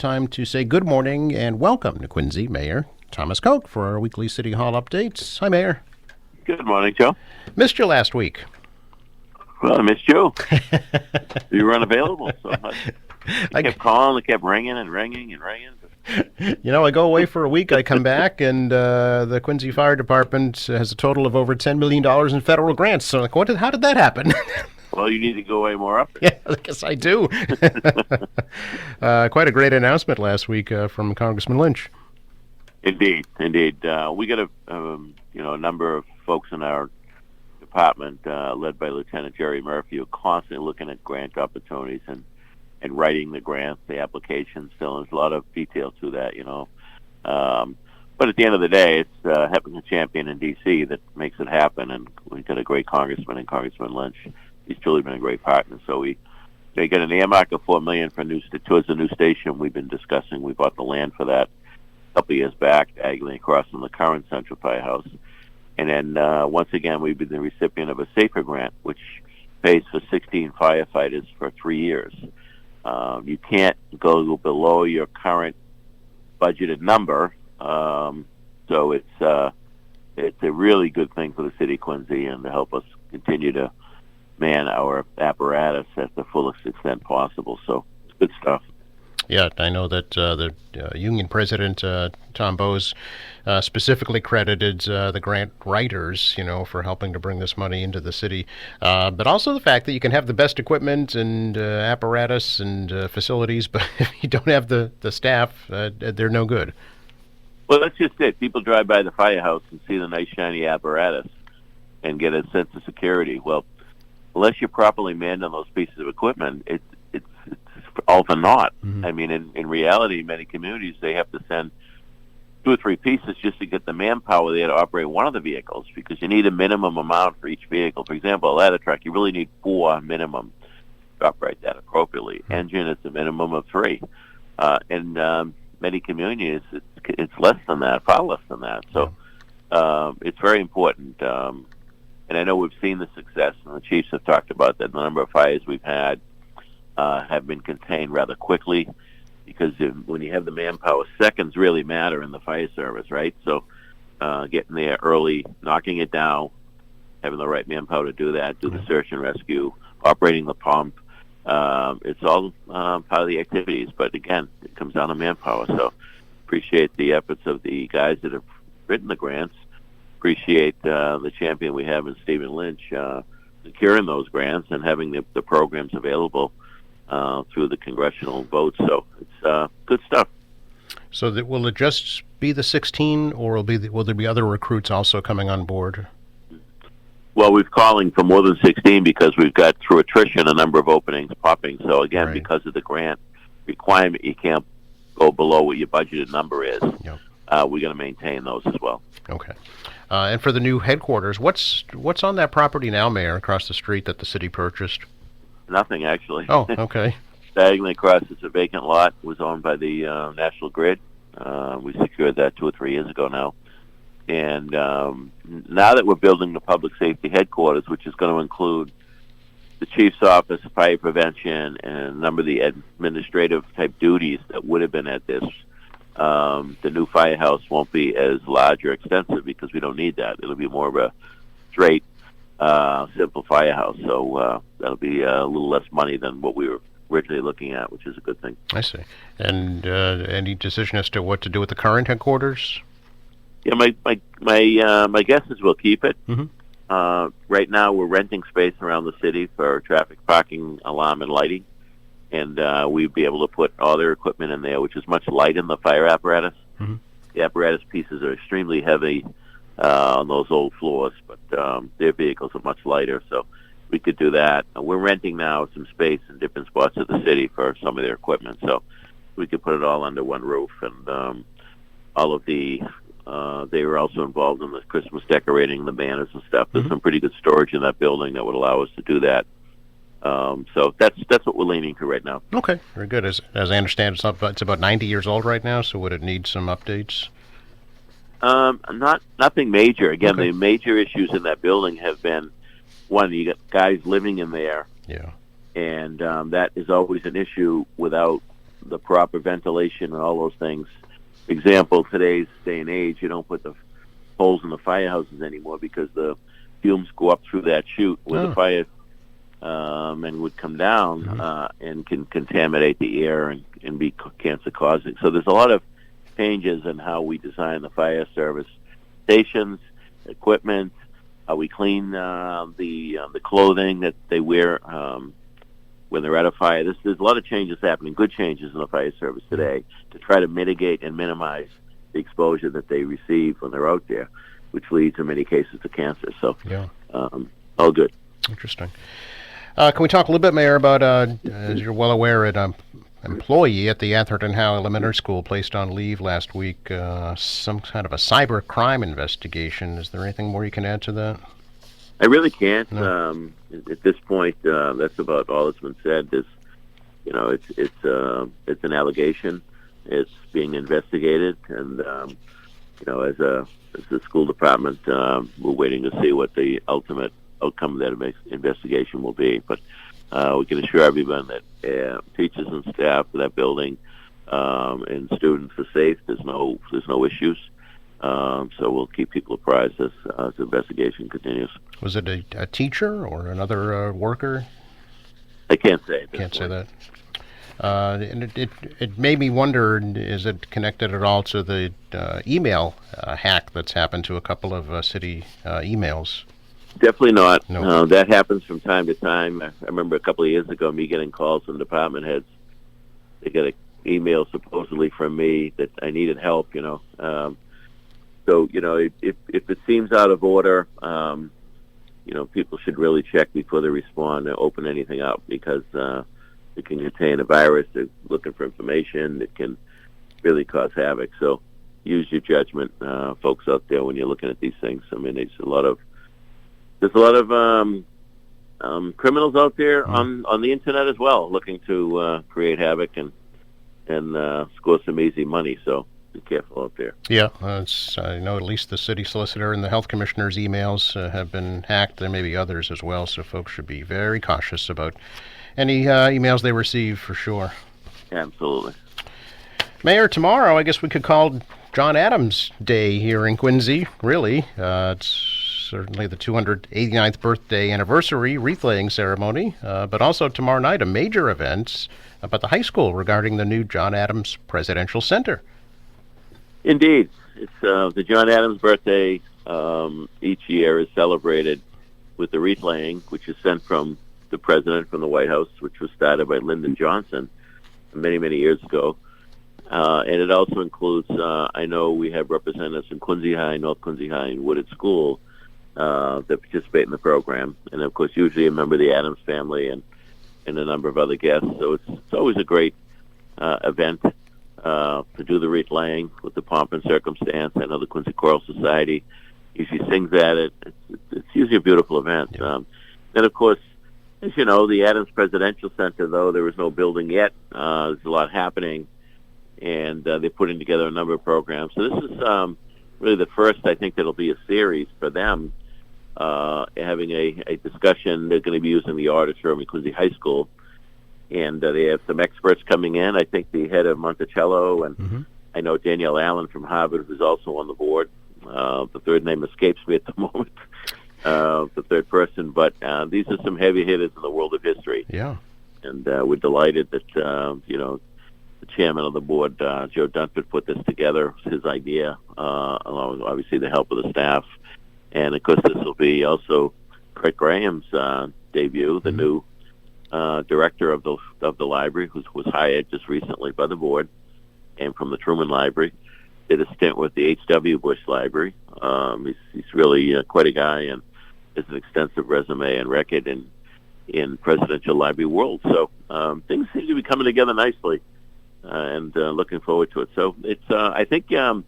time to say good morning and welcome to Quincy Mayor Thomas Koch for our weekly City Hall updates. Hi, Mayor. Good morning, Joe. Missed you last week. Well, I missed you. You were unavailable, so I kept calling, it kept ringing and ringing and ringing. I go away for a week, I come back, and the Quincy Fire Department has a total of over $10 million in federal grants. So, how did that happen? Well, you need to go away more often. Yeah, I guess I do. Quite a great announcement last week from Congressman Lynch. Indeed. We got a number of folks in our department, led by Lieutenant Jerry Murphy, who are constantly looking at grant opportunities and writing the grants, the applications. Still, there's a lot of detail to that, But at the end of the day, it's having a champion in D.C. that makes it happen, and we got a great congressman in Congressman Lynch. He's truly been a great partner. So they got an earmark of $4 million towards the new station we've been discussing. We bought the land for that a couple of years back, diagonally across from the current Central Firehouse. And then once again, we've been the recipient of a SAFER grant, which pays for 16 firefighters for 3 years. You can't go below your current budgeted number, so it's a really good thing for the city of Quincy and to help us continue to man our apparatus at the fullest extent possible. So it's good stuff. Yeah, I know that the union president, Tom Bowes, specifically credited the grant writers, for helping to bring this money into the city. But also the fact that you can have the best equipment and apparatus and facilities, but if you don't have the staff, they're no good. Well, that's just it. People drive by the firehouse and see the nice, shiny apparatus and get a sense of security. Well, unless you're properly manned on those pieces of equipment, it's all for naught. Mm-hmm. I mean, in reality, many communities, they have to send 2 or 3 pieces just to get the manpower there to operate one of the vehicles, because you need a minimum amount for each vehicle. For example, a ladder truck, you really need 4 minimum to operate that appropriately. Mm-hmm. Engine, it's a minimum of 3. In many communities, it's less than that, far less than that. So it's very important. And I know we've seen the success, and the chiefs have talked about that. The number of fires we've had have been contained rather quickly, because when you have the manpower, seconds really matter in the fire service, right? So getting there early, knocking it down, having the right manpower to do that, do the search and rescue, operating the pump, it's all part of the activities. But again, it comes down to manpower. So appreciate the efforts of the guys that have written the grants. Appreciate the champion we have in Stephen Lynch securing those grants and having the programs available through the congressional votes. So it's good stuff. So will it just be the 16, or will there be other recruits also coming on board? Well, we're calling for more than 16 because we've got, through attrition, a number of openings popping. So again, right, because of the grant requirement, you can't go below what your budgeted number is. Yep. We're going to maintain those as well. Okay. And for the new headquarters, what's on that property now, Mayor, across the street that the city purchased? Nothing, actually. Oh, okay. Diagonally across, it's a vacant lot. It was owned by the National Grid. We secured that 2 or 3 years ago now. And now that we're building the public safety headquarters, which is going to include the chief's office, fire prevention, and a number of the administrative type duties that would have been at this, the new firehouse won't be as large or extensive because we don't need that. It'll be more of a straight, simple firehouse. So that'll be a little less money than what we were originally looking at, which is a good thing. I see. And any decision as to what to do with the current headquarters? Yeah, my guess is we'll keep it. Mm-hmm. Right now, we're renting space around the city for traffic, parking, alarm, and lighting. And we'd be able to put all their equipment in there, which is much light in the fire apparatus. Mm-hmm. The apparatus pieces are extremely heavy on those old floors, but their vehicles are much lighter, so we could do that. We're renting now some space in different spots of the city for some of their equipment, so we could put it all under one roof. And all of the they were also involved in the Christmas decorating, the banners and stuff. There's some pretty good storage in that building that would allow us to do that. So that's what we're leaning to right now. Okay, very good. As I understand, it's about 90 years old right now. So would it need some updates? Nothing major. Again, Okay. The major issues in that building have been, one, you got guys living in there. Yeah. And that is always an issue without the proper ventilation and all those things. Example, today's day and age, you don't put the holes in the firehouses anymore because the fumes go up through that chute where the fire and would come down and can contaminate the air and be cancer causing. So there's a lot of changes in how we design the fire service stations, equipment, how we clean the clothing that they wear when they're at a fire. There's a lot of changes happening, good changes in the fire service today to try to mitigate and minimize the exposure that they receive when they're out there, which leads in many cases to cancer. So, all good. Interesting. Can we talk a little bit, Mayor, about, as you're well aware, an employee at the Atherton Howe Elementary School placed on leave last week, some kind of a cyber crime investigation. Is there anything more you can add to that? I really can't. No. At this point, that's about all that's been said. It's an allegation. It's being investigated, and as the school department, we're waiting to see what the ultimate outcome of that investigation will be. But we can assure everyone that teachers and staff of that building and students are safe. There's no issues. So we'll keep people apprised as the investigation continues. Was it a teacher or another worker? I can't say. Can't say that. And it made me wonder, is it connected at all to the email hack that's happened to a couple of city emails? Definitely not. No. That happens from time to time. I remember a couple of years ago me getting calls from department heads. They got an email supposedly from me that I needed help, So, if it seems out of order, people should really check before they respond and open anything up because it can contain a virus. They're looking for information that can really cause havoc. So use your judgment, folks out there, when you're looking at these things. I mean, there's a lot of criminals out there on the internet as well looking to create havoc and score some easy money. So be careful out there. Yeah, I know at least the city solicitor and the health commissioner's emails have been hacked. There may be others as well, so folks should be very cautious about any emails they receive for sure. Absolutely. Mayor, tomorrow I guess we could call John Adams Day here in Quincy, really. It's certainly the 289th birthday anniversary wreath-laying ceremony, but also tomorrow night a major event up at the high school regarding the new John Adams Presidential Center. Indeed. It's the John Adams birthday each year is celebrated with the wreath laying, which is sent from the president from the White House, which was started by Lyndon Johnson many, many years ago. And it also includes, I know we have representatives from Quincy High, North Quincy High, and Wooded School that participate in the program. And, of course, usually a member of the Adams family and a number of other guests. So it's always a great event. To do the wreath laying with the pomp and circumstance. I know the Quincy Choral Society usually sings at it. It's usually a beautiful event. Yeah. And, of course, as you know, the Adams Presidential Center, though there is no building yet, there's a lot happening, and they're putting together a number of programs. So this is really the first, I think, that'll be a series for them, having a discussion. They're going to be using the auditorium at Quincy High School. And they have some experts coming in. I think the head of Monticello, and I know Danielle Allen from Harvard, who's also on the board. The third name escapes me at the moment, the third person. But these are some heavy hitters in the world of history. Yeah. And we're delighted that, the chairman of the board, Joe Dunford, put this together. It was his idea, along with, obviously, the help of the staff. And, of course, this will be also Craig Graham's debut, the new director of the library, who was hired just recently by the board, and from the Truman Library, did a stint with the H.W. Bush Library. He's really quite a guy and has an extensive resume and record in presidential library world. So things seem to be coming together nicely, and looking forward to it. So it's I think you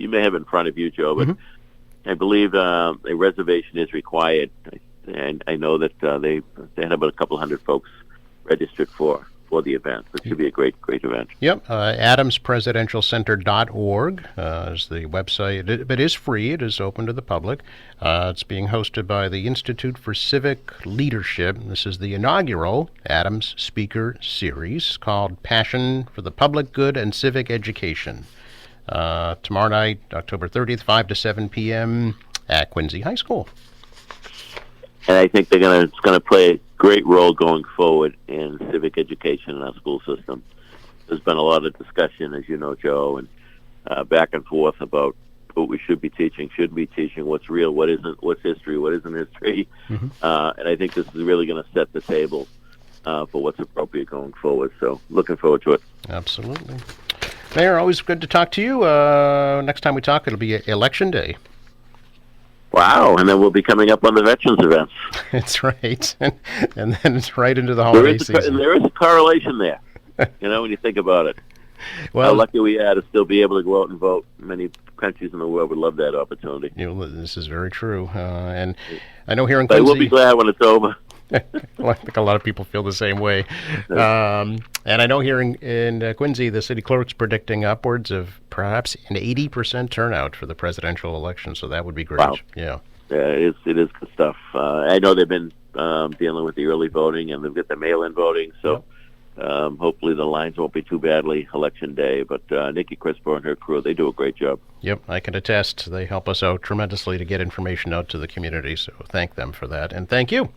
may have in front of you, Joe, but I believe a reservation is required. And I know that they had about a couple hundred folks registered for for the event. It should be a great event. Yep, adamspresidentialcenter.org is the website. It is free. It is open to the public. It's being hosted by the Institute for Civic Leadership. This is the inaugural Adams Speaker Series called Passion for the Public Good and Civic Education. Tomorrow night, October 30th, 5 to 7 p.m. at Quincy High School. And I think it's going to play a great role going forward in civic education in our school system. There's been a lot of discussion, as you know, Joe, and back and forth about what we should be teaching, shouldn't be teaching, what's real, what isn't, what's history, what isn't history. Mm-hmm. And I think this is really going to set the table for what's appropriate going forward. So looking forward to it. Absolutely. Mayor, always good to talk to you. Next time we talk, it'll be Election Day. Wow, and then we'll be coming up on the veterans events. That's right. And then it's right into the holiday season. There is a correlation there, when you think about it. Well, how lucky we are to still be able to go out and vote. Many countries in the world would love that opportunity. This is very true. And I know here in Quincy... I will be glad when it's over. Well, I think a lot of people feel the same way. And I know here in Quincy, the city clerk's predicting upwards of perhaps an 80% turnout for the presidential election, so that would be great. Wow. Yeah, it is good stuff. I know they've been dealing with the early voting, and they've got the mail-in voting, so hopefully the lines won't be too badly Election Day. But Nikki Crispo and her crew, they do a great job. Yep, I can attest. They help us out tremendously to get information out to the community, so thank them for that, and thank you.